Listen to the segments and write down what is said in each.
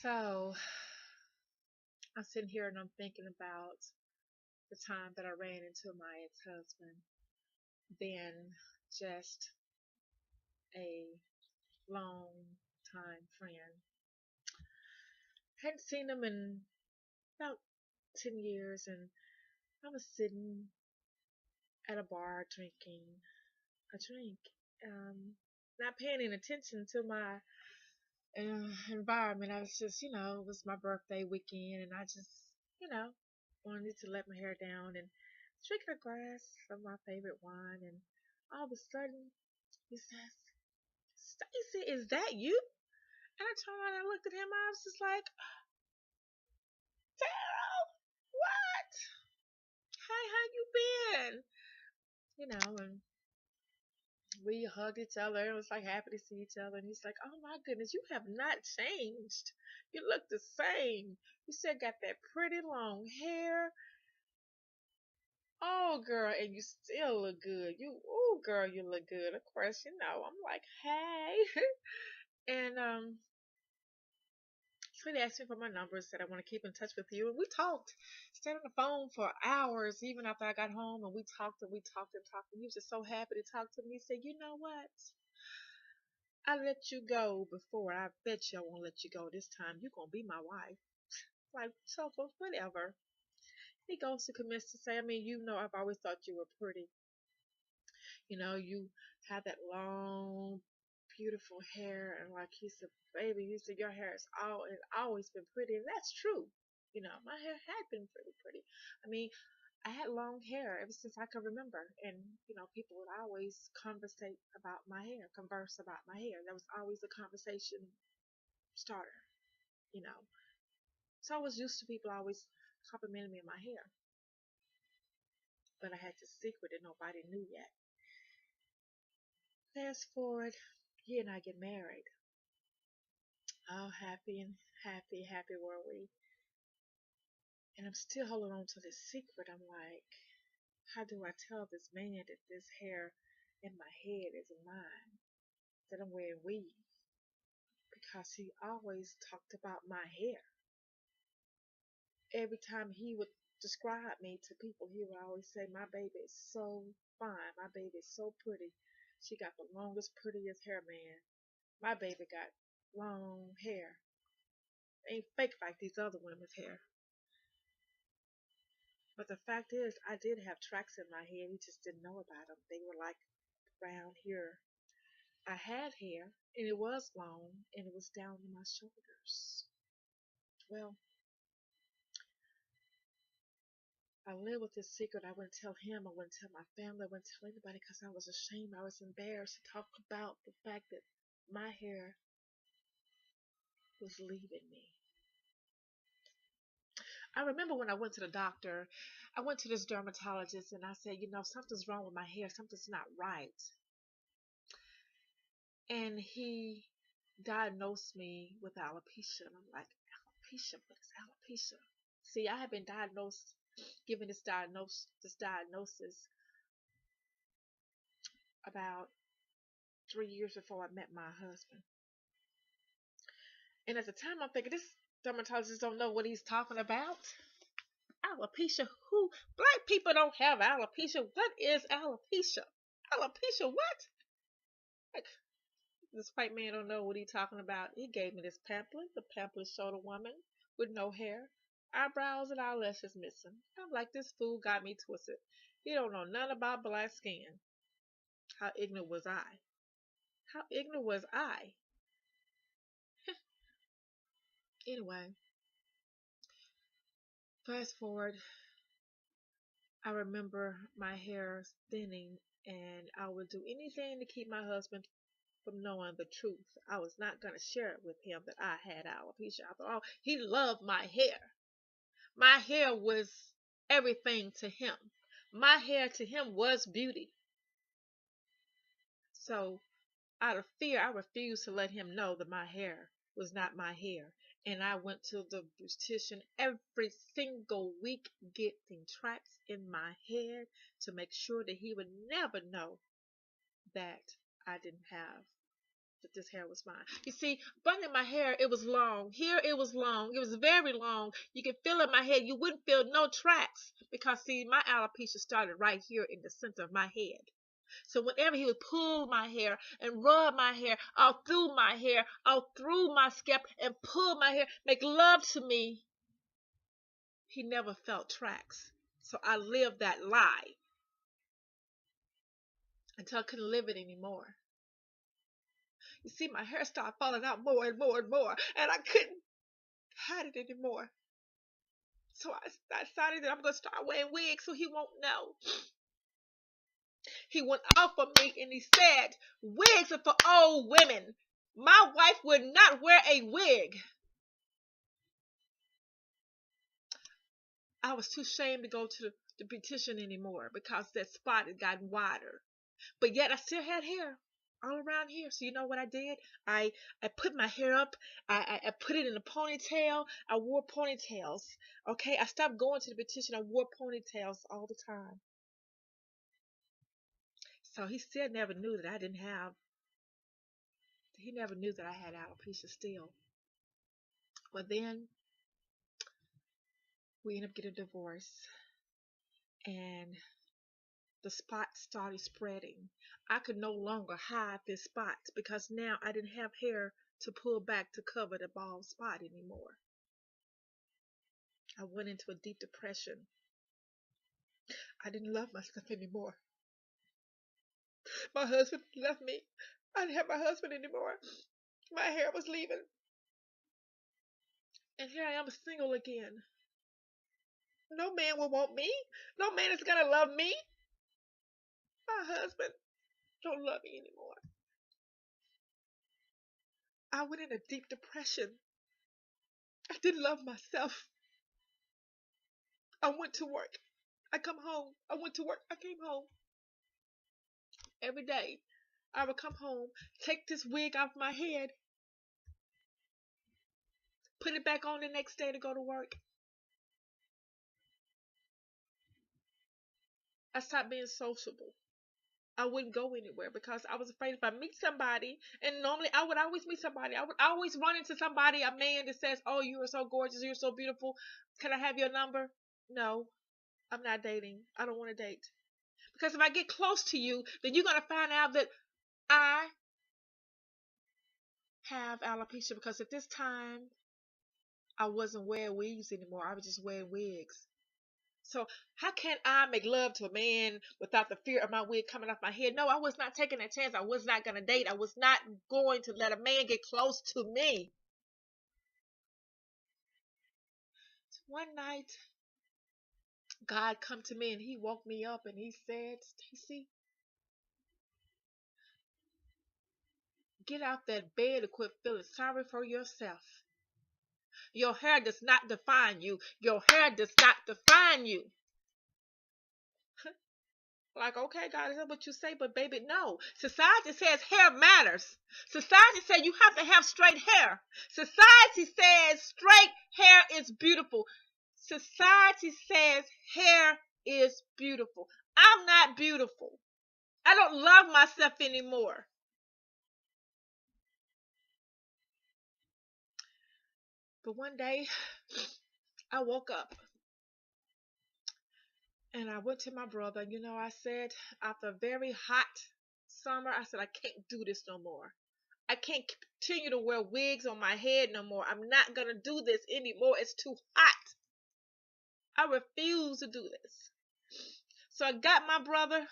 So I'm sitting here and I'm thinking about the time that I ran into my ex-husband, then just a long time friend. Hadn't seen him in about 10 years, and I was sitting at a bar drinking a drink, um, not paying any attention to my environment. I was just, it was my birthday weekend, and I just, you know, wanted to let my hair down and drinking a glass of my favorite wine. And all of a sudden, he says, "Stacie, is that you?" And I turned around and I looked at him. I was just like, "Daryl, what? Hey, how you been?" And we hugged each other. It was like happy to see each other. And he's like, "Oh my goodness, you have not changed. You look the same. You still got that pretty long hair. Oh, girl, and you still look good. Oh, girl, you look good." Of course, I'm like, "Hey," and so he asked me for my number, said I want to keep in touch with you, and we talked. Stayed on the phone for hours, even after I got home, and we talked and we talked and talked. And he was just so happy to talk to me. He said, "You know what? I let you go before. I bet you I won't let you go this time. You're gonna be my wife." Like, so for whatever. He goes to commence to say, "I mean, I've always thought you were pretty. You have that long, beautiful hair." And like he said, "Baby," he said, "your hair has always been pretty." And that's true. My hair had been pretty. I mean, I had long hair ever since I could remember. And, people would always converse about my hair. That was always a conversation starter, you know. So I was used to people always complimenting me on my hair. But I had this secret that nobody knew yet. Fast forward, he and I get married. All happy and happy were we. And I'm still holding on to this secret. I'm like, how do I tell this man that this hair in my head is mine? That I'm wearing weave? Because he always talked about my hair. Every time he would describe me to people, he would always say, "My baby is so fine. My baby is so pretty. She got the longest, prettiest hair, man. My baby got long hair. Ain't fake like these other women's hair." But the fact is, I did have tracks in my hair. We just didn't know about them. They were like around here. I had hair, and it was long, and it was down to my shoulders. Well, I lived with this secret. I wouldn't tell him. I wouldn't tell my family. I wouldn't tell anybody because I was ashamed. I was embarrassed to talk about the fact that my hair was leaving me. I remember when I went to the doctor, I went to this dermatologist and I said, "Something's wrong with my hair. Something's not right." And he diagnosed me with alopecia. And I'm like, "Alopecia? What is alopecia?" See, I had been given this diagnosis about 3 years before I met my husband. And at the time, I'm thinking, this dermatologist don't know what he's talking about. Alopecia? Who? Black people don't have alopecia. What is alopecia? Alopecia? What? Like, this white man don't know what he's talking about. He gave me this pamphlet. The pamphlet showed a woman with no hair, eyebrows and eyelashes missing. I'm like, this fool got me twisted. He don't know nothing about black skin. How ignorant was I? How ignorant was I? Anyway, fast forward, I remember my hair thinning, and I would do anything to keep my husband from knowing the truth. I was not going to share it with him that I had alopecia. After all, he loved my hair. My hair was everything to him. My hair to him was beauty. So, out of fear, I refused to let him know that my hair was not my hair. And I went to the beautician every single week getting tracks in my head to make sure that he would never know that I didn't have that this hair was mine. You see, under my hair, it was long. Here, it was long. It was very long. You could feel in my head. You wouldn't feel no tracks because, see, my alopecia started right here in the center of my head. So whenever he would pull my hair and rub my hair all through my hair, all through my scalp, and pull my hair, make love to me, he never felt tracks. So I lived that lie until I couldn't live it anymore. You see, my hair started falling out more and more and more, and I couldn't hide it anymore. So I decided that I'm going to start wearing wigs so he won't know. He went off on me and he said, wigs are for old women. My wife would not wear a wig. I was too ashamed to go to the beautician anymore because that spot had gotten wider. But yet I still had hair all around here. So you know what I did? I put my hair up. I put it in a ponytail. I wore ponytails. Okay, I stopped going to the beautician. I wore ponytails all the time. So he still never knew that I didn't have. He never knew that I had alopecia still. But then we ended up getting a divorce, and the spots started spreading. I could no longer hide this spot because now I didn't have hair to pull back to cover the bald spot anymore. I went into a deep depression. I didn't love myself anymore. My husband left me. I didn't have my husband anymore. My hair was leaving. And here I am single again. No man will want me. No man is going to love me. My husband don't love me anymore. I went in a deep depression. I didn't love myself. I went to work. I come home. I went to work. I came home. Every day, I would come home, take this wig off my head, put it back on the next day to go to work. I stopped being sociable. I wouldn't go anywhere because I was afraid if I meet somebody, and normally I would always meet somebody. I would always run into somebody, a man that says, "Oh, you are so gorgeous. You're so beautiful. Can I have your number?" No, I'm not dating. I don't want to date. Because if I get close to you, then you're going to find out that I have alopecia. Because at this time, I wasn't wearing wigs anymore. I was just wearing wigs. So how can I make love to a man without the fear of my wig coming off my head? No, I was not taking that chance. I was not going to date. I was not going to let a man get close to me. So one night, God come to me and he woke me up and he said, "Stacie, get out that bed and quit feeling sorry for yourself. Your hair does not define you. Your hair does not define you." Like, okay, God, is that what you say? But baby, no. Society says hair matters. Society says you have to have straight hair. Society says straight hair is beautiful. Society says hair is beautiful. I'm not beautiful. I don't love myself anymore. But one day, I woke up and I went to my brother. You know, I said, after a very hot summer, I said, I can't do this no more. I can't continue to wear wigs on my head no more. I'm not going to do this anymore. It's too hot. I refuse to do this. So I got my brother,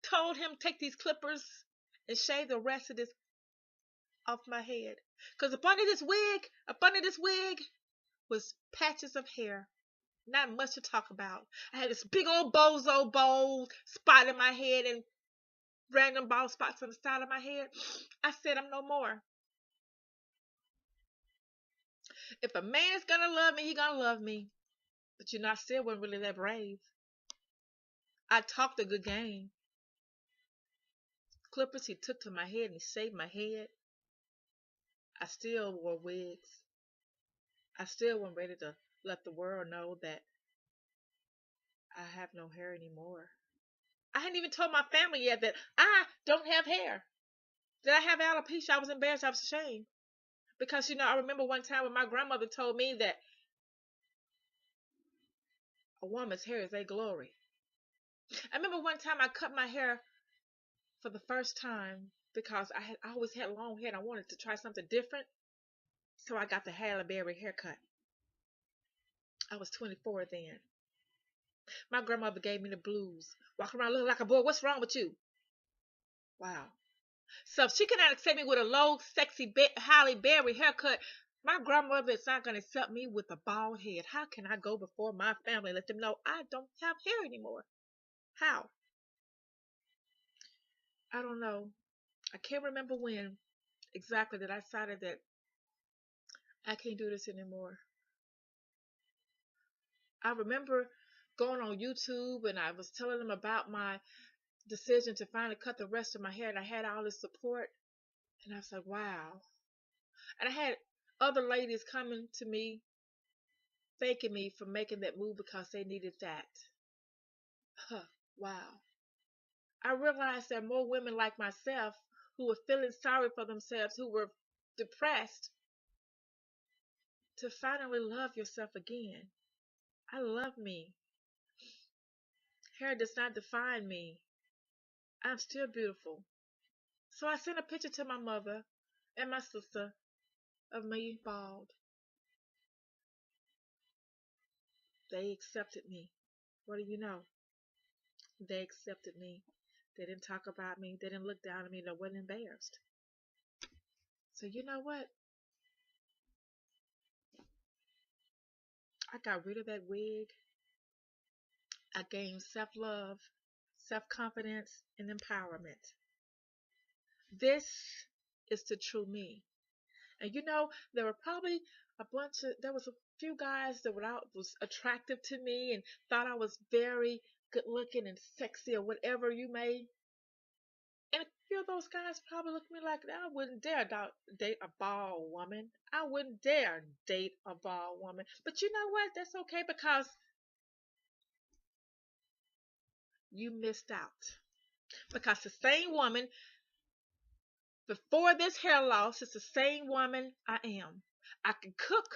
told him take these clippers and shave the rest of this off my head. Because up under this wig was patches of hair. Not much to talk about. I had this big old bozo bald spot in my head and random bald spots on the side of my head. I said, I'm no more. If a man is gonna love me, he gonna love me. But you know, I still wasn't really that brave. I talked a good game. Clippers he took to my head and he shaved my head. I still wore wigs. I still wasn't ready to let the world know that I have no hair anymore. I hadn't even told my family yet that I don't have hair. Did I have alopecia? I was embarrassed. I was ashamed. Because, I remember one time when my grandmother told me that a woman's hair is a glory. I remember one time I cut my hair for the first time because I always had long hair and I wanted to try something different. So I got the Halle Berry haircut. I was 24 then. My grandmother gave me the blues. Walking around looking like a boy. What's wrong with you? Wow. So if she cannot accept me with a low, sexy Halle Berry haircut, my grandmother is not going to accept me with a bald head. How can I go before my family and let them know I don't have hair anymore? How? I don't know. I can't remember when exactly that I decided that I can't do this anymore. I remember going on YouTube and I was telling them about my decision to finally cut the rest of my hair, and I had all this support, and I was like, wow. And I had other ladies coming to me thanking me for making that move because they needed that. Huh, wow. I realized there are more women like myself who were feeling sorry for themselves, who were depressed, to finally love yourself again. I love me. Hair does not define me. I'm still beautiful. So I sent a picture to my mother and my sister of me bald. They accepted me. What do you know? They accepted me. They didn't talk about me. They didn't look down at me. They weren't embarrassed. So you know what? I got rid of that wig. I gained self-love, self-confidence, and empowerment. This is the true me. And there were probably there was a few guys that was attractive to me and thought I was very good looking and sexy or whatever you may. And a few of those guys probably looked at me like, I wouldn't dare date a bald woman. I wouldn't dare date a bald woman. But you know what? That's okay because you missed out. Because the same woman before this hair loss is the same woman I am. I can cook.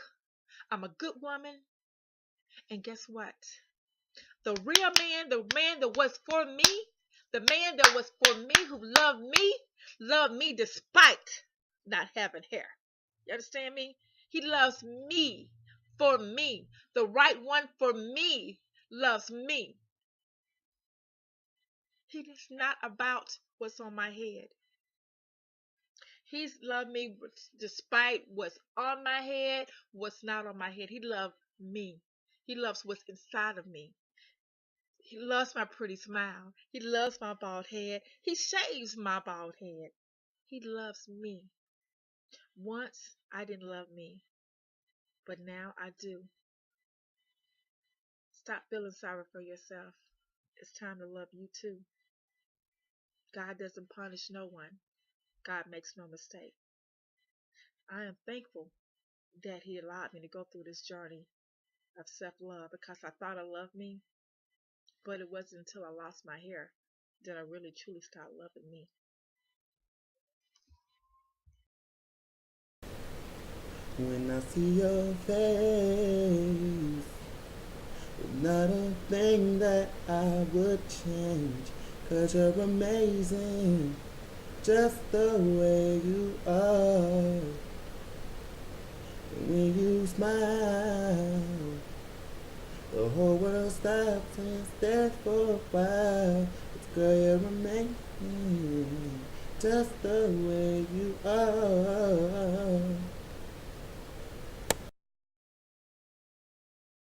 I'm a good woman. And guess what? The real man, the man that was for me, the man that was for me who loved me despite not having hair. You understand me? He loves me for me. The right one for me loves me. He is not about what's on my head. He's loved me despite what's on my head, what's not on my head. He loves me. He loves what's inside of me. He loves my pretty smile. He loves my bald head. He shaves my bald head. He loves me. Once I didn't love me, but now I do. Stop feeling sorry for yourself. It's time to love you too. God doesn't punish no one. God makes no mistake. I am thankful that He allowed me to go through this journey of self-love because I thought I loved me, but it wasn't until I lost my hair that I really truly started loving me. When I see your face, not a thing that I would change, 'cause you're amazing, just the way you are. When you smile, the whole world stops and stares for a while. But girl, you're amazing, just the way you are.